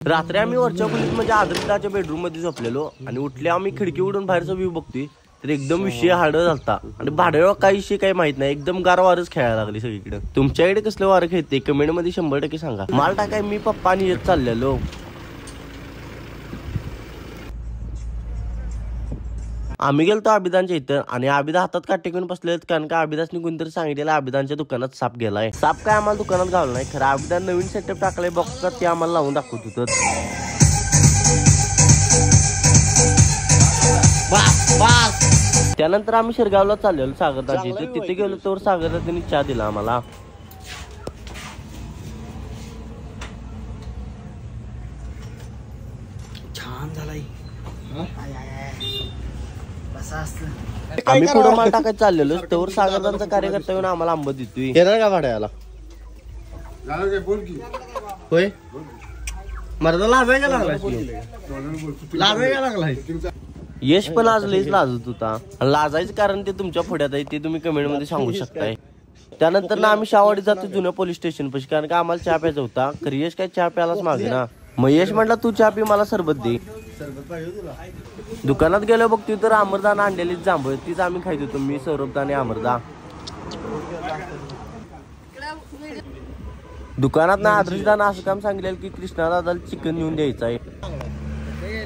रात्री आम्ही वरच्या खोलीत म्हणजे आदर्शदाच्या बेडरूम मध्ये झोपलेलो आणि उठले आम्ही खिडकी उडून बाहेरचा व्ह्यू बघतोय तर एकदम विषय हार्ड झालता आणि भाड्यावर काही विषय काही माहित नाही, एकदम गार वारच खेळायला लागली सगळीकडे. तुमच्याकडे कसलं वारं खेळते कमेंट मध्ये 100% सांगा. माल टाकाय मी पप्पा आणि येत चाललेलो. आम्ही गेलतो आबिदांच्या इथं आणि आबिदा हातात काटे घेऊन बसले कारण का आबिदासनी कोणतरी सांगितलेलं आबिदांच्या दुकानात साप गेलाय. साप काय आम्हाला दुकानात घालला नाही, खरं आबिदा नवीन सेटअप टाकलाय बॉक्सचा ते आम्हाला लावून दाखवत होतं. त्यानंतर आम्ही शिरगावला चाललेलो सागरदाची इथे. तिथे गेलो तर सागरदानी चहा दिला आम्हाला. छान झालाय. आम्ही पुढे माल टाकायला चाललेलो तर सागरदांचा कार्यकर्ता येऊन आम्हाला आंबा देतोय. येणार का भाड्याला? होय मर्दा लावाय का लागलाय? यश पण आज लईच लाजत होता. लाजायचं कारण ते तुमच्या पुढ्यात आहे ते तुम्ही कमेंट मध्ये सांगू शकताय. त्यानंतर ना आम्ही शावाडी जातो जुन्या पोलीस स्टेशन पाशी कारण का आम्हाला चहा प्यायचा होता. खरं यश काय चहा प्यायलाच मागे ना. मग यश म्हटला तू चहा पी मला सरबत दे. दुकानात गेलो बघतोय तर अमरदान आणलेली जांभळ तीच आम्ही खायच होतो, मी सौरभदा आणि अमरदा. दुकानात ना आदर्शदानं असं काम सांगितलेलं की कृष्णा दादाला चिकन नेऊन द्यायचं आहे.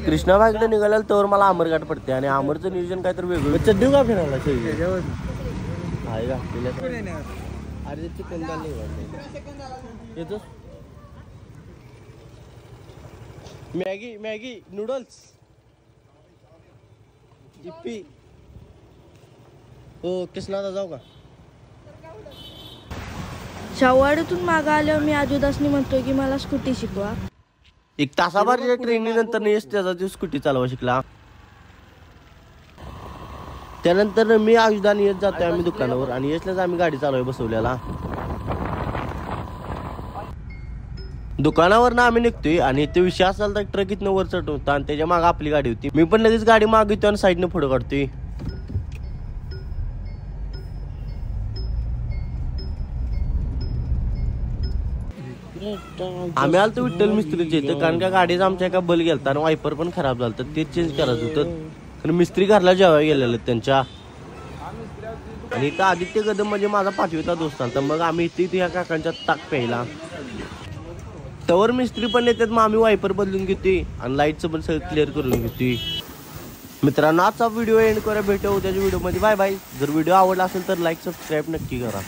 कृष्णा भाईकडे निघालेलं तर मला अमरघाट पडते आणि अमरचं नियोजन काय तर वेगळं. चड्डी का फिरायला अरे चिकन येतो. Maggi Maggi noodles Yippee. हो कृष्णादा जाऊ का? शावाडीतून मागे आल्यावर मी आजूदासनी म्हणतोय की मला स्कूटी शिकवा. एक तासाभर ट्रेनिंग नंतर यश त्याचा दिवस स्कूटी चालवा शिकला. त्यानंतर मी आयुधान येत जातोय आम्ही दुकानावर आणि यशलाच आम्ही गाडी चालवाय बसवल्याला. दुकानावर ना आम्ही निघतोय आणि ते विषय असाल तर ट्रक इथनं वर चढ होता आणि त्याच्या मागे आपली गाडी होती. मी पण लगेच गाडी मागे येतो आणि साईडनं पुढे काढतोय. आम्ही आलो विठ्ठल मिस्त्रीच्या इथं कारण का गाडीचा आमच्या एका बल गेलता आणि वायपर पण खराब झालं तर ते चेंज करायचं होतं. कारण मिस्त्री घरला जेवायला गेलेलं त्यांच्या. आणि इथं आदित्य कदम म्हणजे माझा 5वीचा दोस्त होता. मग आम्ही इथे ह्या काकांच्या ताक प्यायला. तवर मिस्त्री पण येतात मग आम्ही वायपर बदलून घेतोय आणि लाईटचं पण सगळं क्लिअर करून घेतोय. मित्रांनो आजचा व्हिडिओ एंड करा. भेटू उद्याच्या व्हिडिओ मध्ये. Bye bye. जर व्हिडिओ आवडला असेल तर लाईक सबस्क्राईब नक्की करा.